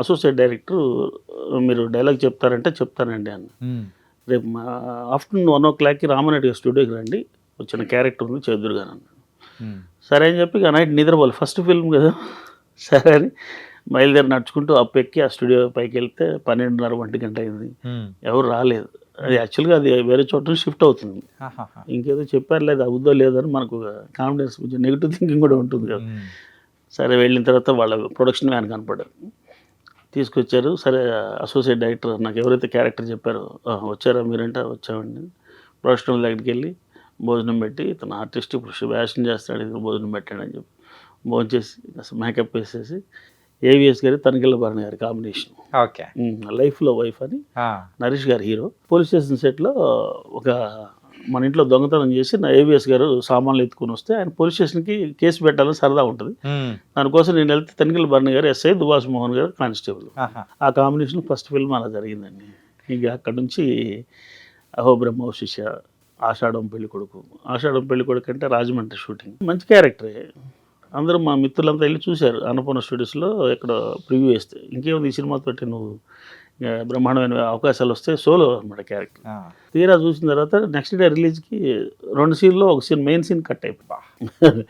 Associate director మీరు dialogue చెప్తారంటే చెప్తానండి అన్న. రేపు ఆఫ్టర్నూన్ 1:00కి రామారెడ్డి గారి స్టూడియోకి రండి, వచ్చిన క్యారెక్టర్ ఉంది చేదురు గారు అన్నాడు. సరే అని చెప్పి ఇక నైట్ నిద్రపోవాలి, ఫస్ట్ ఫిల్మ్ కదా. సరే అని బయలుదేరి నడుచుకుంటూ అప్ ఎక్కి ఆ స్టూడియో పైకి వెళ్తే 12:30 1 గంట అయింది. ఎవరు రాలేదు. అది యాక్చువల్గా అది వేరే చోట షిఫ్ట్ అవుతుంది. ఇంకేదో చెప్పారు లేదు అవుద్దో లేదో అని మనకు కాన్ఫిడెన్స్, కొంచెం నెగిటివ్ థింకింగ్ కూడా ఉంటుంది కదా. సరే వెళ్ళిన తర్వాత వాళ్ళ ప్రొడక్షన్ వ్యాన్ కనపడ్డారు, తీసుకొచ్చారు. సరే అసోసియేట్ డైరెక్టర్ నాకు ఎవరైతే క్యారెక్టర్ చెప్పారో వచ్చారా మీరంటే వచ్చామండి. ప్రొడక్షన్ దగ్గరికి వెళ్ళి భోజనం పెట్టి, ఇతను ఆర్టిస్ట్ ఇప్పుడు వ్యాషన్ చేస్తాడు, ఇది భోజనం పెట్టండి అని చెప్పి భోజనం చేసి అసలు మేకప్ వేసేసి ఏవిఎస్ గారి తనికెళ్ళ భరణి గారి కాంబినేషన్ ఓకే లైఫ్లో వైఫ్ అని నరేష్ గారు హీరో. పోలీస్ స్టేషన్ సెట్లో ఒక మన ఇంట్లో దొంగతనం చేసి నా ఏవిఎస్ గారు సామాన్లు ఎత్తుకుని వస్తే ఆయన పోలీస్ స్టేషన్కి కేసు పెట్టాలని సరదా ఉంటుంది. దానికోసం నేను వెళ్తే తనికెళ్ళ భరణి గారు ఎస్ఐ, దువాస్ మోహన్ గారు కానిస్టేబుల్. ఆ కాంబినేషన్ ఫస్ట్ ఫిల్మ్ అలా జరిగిందండి. ఇక అక్కడ నుంచి అహో బ్రహ్మ శిష్య, ఆషాఢం పెళ్లి కొడుకు. ఆషాఢం పెళ్లి కొడుకు అంటే రాజమండ్రి షూటింగ్, మంచి క్యారెక్టరే. అందరూ మా మిత్రులంతా వెళ్ళి చూశారు అన్నపూర్ణ స్టూడియోస్లో ఎక్కడ ప్రివ్యూ వేస్తే. ఇంకేముంది ఈ సినిమాతో నువ్వు బ్రహ్మాండమైన అవకాశాలు వస్తే సోలో అనమాట క్యారెక్టర్. తీరా చూసిన తర్వాత నెక్స్ట్ డే రిలీజ్కి 2 సీన్లో ఒక సీన్ మెయిన్ సీన్ కట్ అయిపోయింది.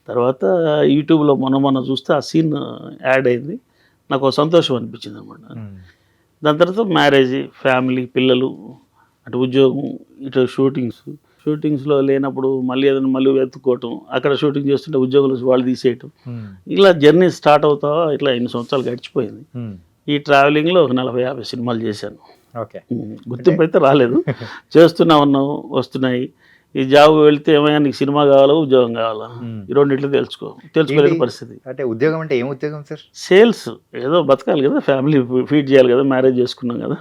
తర్వాత యూట్యూబ్లో మొన్న చూస్తే ఆ సీన్ యాడ్ అయింది. నాకు ఒక సంతోషం అనిపించింది అనమాట. దాని తర్వాత మ్యారేజ్, ఫ్యామిలీ, పిల్లలు, అటు ఉద్యోగం, ఇటు షూటింగ్స్లో లేనప్పుడు మళ్ళీ ఏదైనా మళ్ళీ వెతుక్కోవటం, అక్కడ షూటింగ్ చేస్తుంటే ఉద్యోగులు వాళ్ళు తీసేయటం, ఇలా జర్నీ స్టార్ట్ అవుతా ఇట్లా 8 సంవత్సరాలు గడిచిపోయింది. ఈ ట్రావెలింగ్లో ఒక 40-50 సినిమాలు చేశాను. ఓకే, గుర్తింపు అయితే రాలేదు, చేస్తున్నా ఉన్నావు, వస్తున్నాయి. ఈ జాబ్ వెళ్తే ఏమైనా నీకు సినిమా కావాలా ఉద్యోగం కావాలా, ఈ రెండింటిలో తెలుసుకోలేని పరిస్థితి. అంటే ఉద్యోగం అంటే ఏం ఉద్యోగం సార్? సేల్స్. ఏదో బతకాలి కదా, ఫ్యామిలీ ఫీడ్ చేయాలి కదా, మ్యారేజ్ చేసుకున్నాం కదా,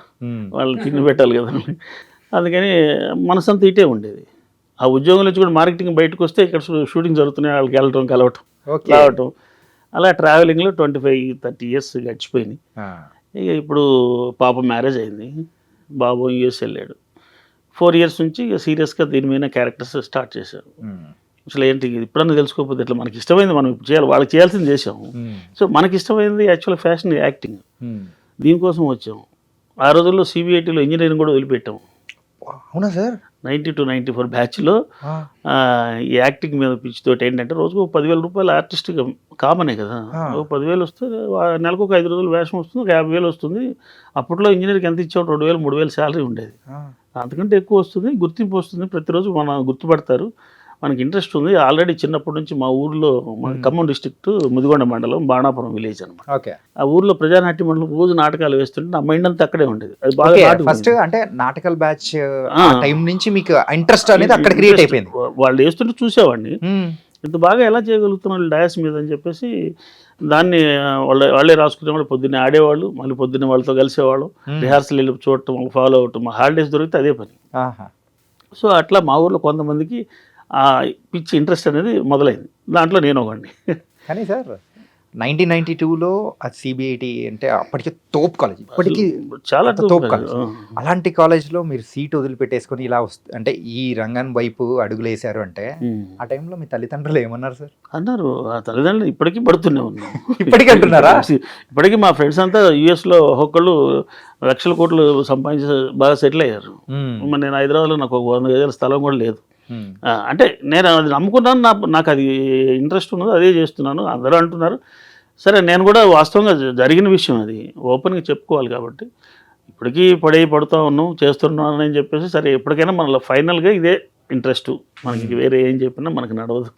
వాళ్ళని తిండి పెట్టాలి కదా. అందుకని మనసంతా ఇటే ఉండేది. ఆ ఉద్యోగం నుంచి కూడా మార్కెటింగ్ బయటకు వస్తే ఇక్కడ షూటింగ్ జరుగుతున్నాయి, వాళ్ళకి వెళ్ళటం కలవటం రావటం, అలా ట్రావెలింగ్లో 25-30 ఇయర్స్ గడిచిపోయినాయి. ఇక ఇప్పుడు పాప మ్యారేజ్ అయింది, బాబు యూఎస్ వెళ్ళాడు. 4 ఇయర్స్ నుంచి ఇక సీరియస్గా దీని మీద క్యారెక్టర్స్ స్టార్ట్ చేశారు. అసలు ఏంటి ఇప్పుడన్నా తెలుసుకోకపోతే ఇట్లా మనకి ఇష్టమైంది మనం చేయాలి, వాళ్ళకి చేయాల్సింది చేసాము. సో మనకి ఇష్టమైంది యాక్చువల్ ఫ్యాషన్ యాక్టింగ్, దీనికోసం వచ్చాము. ఆ రోజుల్లో సిబిఐటీలో ఇంజనీరింగ్ కూడా వదిలిపెట్టాము. అవునా సార్? 90-94 బ్యాచ్లో ఈ యాక్టింగ్ మీద పిచ్చితోటి ఏంటంటే రోజుకు 10,000 రూపాయలు ఆర్టిస్ట్గా కామనే కదా. 10,000 వస్తే నెలకు ఒక 5 రోజులు వేషం వస్తుంది, ఒక 50,000 వస్తుంది. అప్పట్లో ఇంజనీర్కి ఎంత ఇచ్చాము, 2,000-3,000 శాలరీ ఉండేది. అంతకంటే ఎక్కువ వస్తుంది, గుర్తింపు వస్తుంది, ప్రతిరోజు మనం గుర్తుపడతారు, మనకి ఇంట్రెస్ట్ ఉంది. ఆల్రెడీ చిన్నప్పటి నుంచి మా ఊర్లో, మన ఖమ్మం డిస్ట్రిక్ట్ ముదిగొండ మండలం బాణాపురం విలేజ్ అనమాట. ఓకే, ఆ ఊర్లో ప్రజానాట్య మండలం రోజు నాటకాలు వేస్తుంటే నా మైండ్ అంతా అక్కడే ఉండేది. అది బాగా ఫస్ట్ అంటే నాటకాల బ్యాచ్ టైం నుంచి మీకు ఇంట్రెస్ట్ అనేది అక్కడ క్రియేట్ అయిపోయింది. వాళ్ళు వేస్తుంటే చూసేవాడిని, ఇంత బాగా ఎలా చేయగలుగుతున్నారు డయాస్ మీద అని చెప్పేసి దాన్ని వాళ్ళే రాసుకునే వాళ్ళు. పొద్దున్నే ఆడేవాళ్ళు, మళ్ళీ పొద్దున్నే వాళ్ళతో కలిసేవాళ్ళు, రిహార్సల్ వెళ్ళి చూడటం, ఫాలో అవటం, మా హాలిడేస్ దొరికితే అదే పని. సో అట్లా మా ఊర్లో కొంతమందికి ఆ పిచ్చి ఇంట్రెస్ట్ అనేది మొదలైంది, దాంట్లో నేను ఒకడిని. కానీ సార్ 1992లో అది సిబిఐటి అంటే అప్పటికే తోప్ కాలేజ్, ఇప్పటికీ చాలా తోప్ కాలేజ్. అలాంటి కాలేజ్లో మీరు సీట్ వదిలిపెట్టేసుకొని ఇలా అంటే ఈ రంగం వైపు అడుగులు వేసారు అంటే ఆ టైంలో మీ తల్లిదండ్రులు ఏమన్నారు సార్? అన్నారు, ఆ తల్లిదండ్రులు ఇప్పటికీ పడుతూనే ఉన్నాం. ఇప్పటికీ అంటున్నారా? ఇప్పటికీ మా ఫ్రెండ్స్ అంతా యూఎస్లో ఒక్కొక్కళ్ళు లక్షల కోట్లు సంపాదించి బాగా సెటిల్ అయ్యారు. మరి నేను హైదరాబాద్లో నాకు ఒక 100 గజాల స్థలం కూడా లేదు. అంటే నేను అది నమ్ముకున్నాను, నాకు అది ఇంట్రెస్ట్ ఉన్నది, అదే చేస్తున్నాను. అందరూ అంటున్నారు, సరే నేను కూడా వాస్తవంగా జరిగిన విషయం అది ఓపెన్గా చెప్పుకోవాలి కాబట్టి ఇప్పటికీ పడుతూ ఉన్నాం, చేస్తున్నాను అని చెప్పేసి సరే ఎప్పటికైనా మన ఫైనల్గా ఇదే ఇంట్రెస్ట్, మనకి వేరే ఏం చెప్పినా మనకి నడవదు,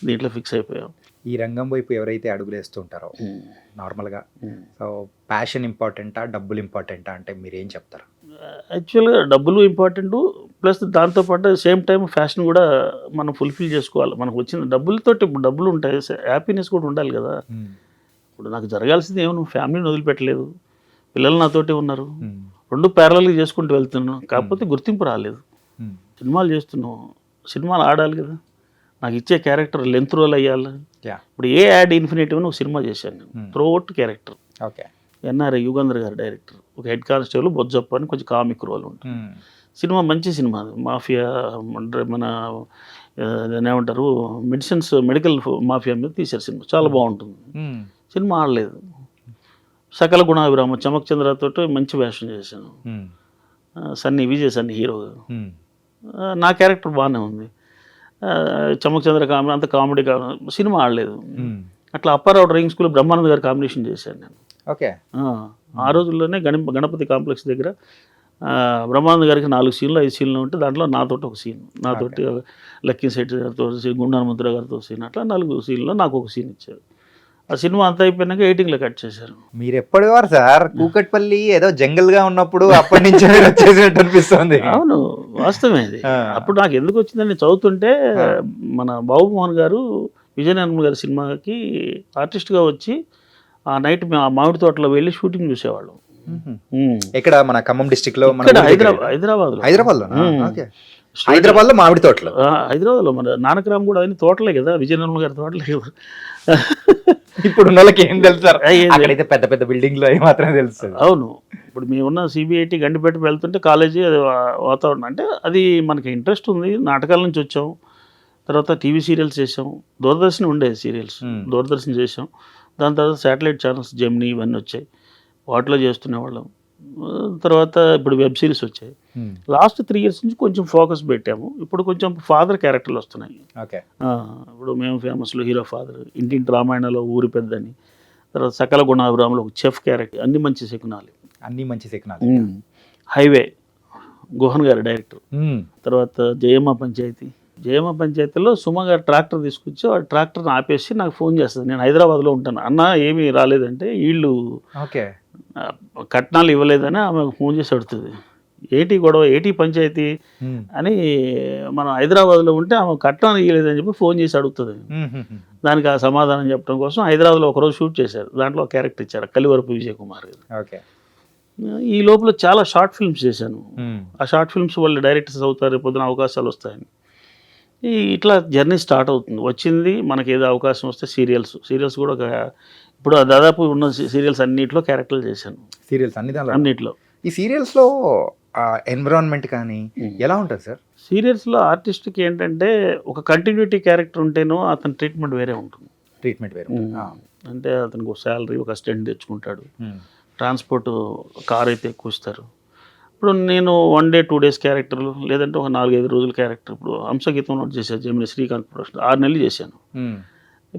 దీంట్లో ఫిక్స్ అయిపోయాం. ఈ రంగం వైపు ఎవరైతే అడుగులు వేస్తుంటారో నార్మల్గా, సో ప్యాషన్ ఇంపార్టెంటా, డబ్బులు ఇంపార్టెంటా అంటే మీరు ఏం చెప్తారు? యాక్చువల్గా డబ్బులు ఇంపార్టెంట్, ప్లస్ దాంతోపాటు సేమ్ టైం ఫ్యాషన్ కూడా మనం ఫుల్ఫిల్ చేసుకోవాలి. మనకు వచ్చిన డబ్బులతో ఇప్పుడు డబ్బులు ఉంటాయి, హ్యాపీనెస్ కూడా ఉండాలి కదా. ఇప్పుడు నాకు జరగాల్సింది ఏమో, ఫ్యామిలీని వదిలిపెట్టలేదు, పిల్లలు నాతోటి ఉన్నారు, 2 ప్యారలల్గా చేసుకుంటూ వెళ్తున్నాను. కాకపోతే గుర్తింపు రాలేదు. సినిమాలు చేస్తున్నాం, సినిమాలు ఆడాలి కదా, నాకు ఇచ్చే క్యారెక్టర్ లెంత్ రోల్ అయ్యాలి. ఇప్పుడు ఏ యాడ్ ఇన్ఫినిటివ్ అని ఒక సినిమా చేశాను నేను, throughout character. Okay, NRI Yugandhar గారు డైరెక్టర్, ఒక హెడ్ కానిస్టేబుల్ బొజ్జప్ప అని కొంచెం కామిక్ రోల్ ఉంటుంది. సినిమా మంచి సినిమా, మాఫియా మన ఏమంటారు మెడికల్ మాఫియా మీద తీశారు సినిమా, చాలా బాగుంటుంది. సినిమా ఆడలేదు. సకల గుణాభిరామ చమక్ చంద్రతో మంచి వేషం చేశాను. సన్నీ విజయ్ సన్నీ హీరోగా. నా క్యారెక్టర్ బాగానే ఉంది. చమక్ చంద్ర కామెడీ అంత కామెడీ సినిమా ఆడలేదు. అట్లా అప్పారావు డ్రైవింగ్ స్కూల్ బ్రహ్మానంద్ గారి కాంబినేషన్ చేశాను నేను. ఓకే. ఆ రోజుల్లోనే గణపతి కాంప్లెక్స్ దగ్గర బ్రహ్మానంద్ గారికి 4 సీన్లు 5 సీన్లు ఉంటే దాంట్లో నాతోటి ఒక సీన్, నాతోటి లక్కీ సెట్ గారితో సీన్, గుండా హనుమంతరావు గారితో సీన్, అట్లా 4 సీన్లో నాకు ఒక సీన్ ఇచ్చారు. ఆ సినిమా అంతా అయిపోయినాక 18లో కట్ చేశారు. మీరు ఎప్పటివారు సార్ కూకట్పల్లి ఏదో జంగల్ గా ఉన్నప్పుడు అప్పటి నుంచి వచ్చేసినట్టు అనిపిస్తుంది. అవును, వాస్తవమే అది. అప్పుడు నాకు ఎందుకు వచ్చిందని చదువుతుంటే మన బాబు మోహన్ గారు విజయనారాయణ గారి సినిమాకి ఆర్టిస్ట్గా వచ్చి ఆ నైట్ మేము ఆ మామిడి తోటలో వెళ్ళి షూటింగ్ చూసేవాళ్ళం. ఇక్కడ మన ఖమ్మం డిస్ట్రిక్ట్ లో హైదరాబాద్ లో మామిడి తోటలో, హైదరాబాద్లో మన నానక్రామ్ కూడా అన్ని తోటలే కదా, విజయనారాయణ గారి తోటలే కదా. ఇప్పుడు వాళ్ళకి ఏం తెలుసు అక్కడైతే పెద్ద పెద్ద బిల్డింగ్ లో మాత్రమే తెలుసు. అవును, ఇప్పుడు మేమున్న సిబిఐటి గండిపేట వెళ్తుంటే కాలేజీ అది వాతావరణం అంటే అది మనకి ఇంట్రెస్ట్ ఉంది. నాటకాల నుంచి వచ్చాం, తర్వాత టీవీ సీరియల్స్ చేసాం, దూరదర్శన్ ఉండేది సీరియల్స్, దూరదర్శన్ చేసాం. దాని తర్వాత శాటిలైట్ ఛానల్స్ జెమినీ ఇవన్నీ వచ్చాయి, వాటిలో చేస్తునేవాళ్ళం. తర్వాత ఇప్పుడు వెబ్ సిరీస్ వచ్చాయి. లాస్ట్ 3 years నుంచి కొంచెం ఫోకస్ పెట్టాము. ఇప్పుడు కొంచెం ఫాదర్ క్యారెక్టర్లు వస్తున్నాయి. ఇప్పుడు మేము ఫేమస్లో హీరో ఫాదర్, ఇంటింటి రామాయణంలో ఊరి పెద్దని, తర్వాత సకల గుణాభిరామంలో ఒక చెఫ్ క్యారెక్టర్, అన్ని మంచి శకునాలు. హైవే గుహన్ గారి డైరెక్టర్. తర్వాత జయమ్మ పంచాయతీలో సుమ గారు ట్రాక్టర్ తీసుకొచ్చి ఆ ట్రాక్టర్ని ఆపేసి నాకు ఫోన్ చేస్తుంది. నేను హైదరాబాద్లో ఉంటాను, అన్న ఏమీ రాలేదంటే వీళ్ళు కట్నాలు ఇవ్వలేదని ఆమె ఫోన్ చేసి అడుగుతుంది. ఏటీ గొడవ, ఏటీ పంచాయతీ అని మనం హైదరాబాద్లో ఉంటే ఆమె కట్నం ఇవ్వలేదని చెప్పి ఫోన్ చేసి అడుగుతుంది. దానికి ఆ సమాధానం చెప్పడం కోసం హైదరాబాద్లో ఒకరోజు షూట్ చేశారు. దాంట్లో ఒక క్యారెక్టర్ ఇచ్చారు, కలివరపు విజయ్ కుమార్ గారు. ఈ లోపల చాలా షార్ట్ ఫిల్మ్స్ చేశాను. ఆ షార్ట్ ఫిల్మ్స్ వాళ్ళు డైరెక్టర్స్ అవుతారు, పొద్దున అవకాశాలు వస్తాయని ఇట్లా జర్నీ స్టార్ట్ అవుతుంది. వచ్చింది మనకి ఏదో అవకాశం వస్తే సీరియల్స్ కూడా ఇప్పుడు దాదాపు ఉన్న సీరియల్స్ అన్నిట్లో క్యారెక్టర్లు చేశాను. అన్నిట్లో. ఈ సీరియల్స్లో ఎన్విరాన్మెంట్ కానీ ఎలా ఉంటుంది సార్? సీరియల్స్లో ఆర్టిస్ట్కి ఏంటంటే ఒక కంటిన్యూటీ క్యారెక్టర్ ఉంటేనో అతని ట్రీట్మెంట్ వేరే ఉంటుంది. అంటే అతనికి ఒక శాలరీ, ఒక అసిస్టెంట్ తెచ్చుకుంటాడు, ట్రాన్స్పోర్ట్ కార్ అయితే ఎక్కువ ఇస్తారు. ఇప్పుడు నేను 1 day 2 days క్యారెక్టర్లు, లేదంటే ఒక 4-5 రోజుల క్యారెక్టర్. ఇప్పుడు హంసగీతం నోట్ చేశాను, జమిని శ్రీకాంత్ ప్రొడక్షన్ 6 నెలలు చేశాను.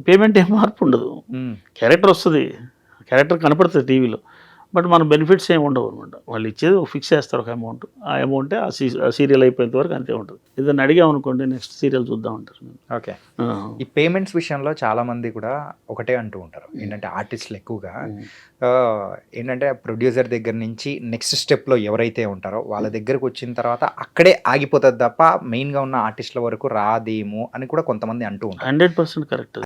పేమెంట్ ఏం మార్పు ఉండదు, క్యారెక్టర్ వస్తుంది, క్యారెక్టర్ కనపడుతుంది టీవీలో, బట్ మన బెనిఫిట్స్ ఏమి ఉండవు అనమాట. వాళ్ళు ఇచ్చేది ఫిక్స్ చేస్తారు ఒక అమౌంట్, ఆ అమౌంటే ఆ సీరియల్ అయిపోయేంత వరకు అంతే ఉంటుంది. ఏదైనా అడిగామనుకోండి నెక్స్ట్ సీరియల్ చూద్దాం అంటారు. ఓకే. ఈ పేమెంట్స్ విషయంలో చాలా మంది కూడా ఒకటే అంటూ ఉంటారు, ఏంటంటే ఆర్టిస్టులు ఎక్కువగా ఏంటంటే ప్రొడ్యూసర్ దగ్గర నుంచి నెక్స్ట్ స్టెప్లో ఎవరైతే ఉంటారో వాళ్ళ దగ్గరకు వచ్చిన తర్వాత అక్కడే ఆగిపోతుంది తప్ప మెయిన్గా ఉన్న ఆర్టిస్టుల వరకు రాదేమో అని కూడా కొంతమంది అంటూ ఉంటారు. 100% కరెక్ట్.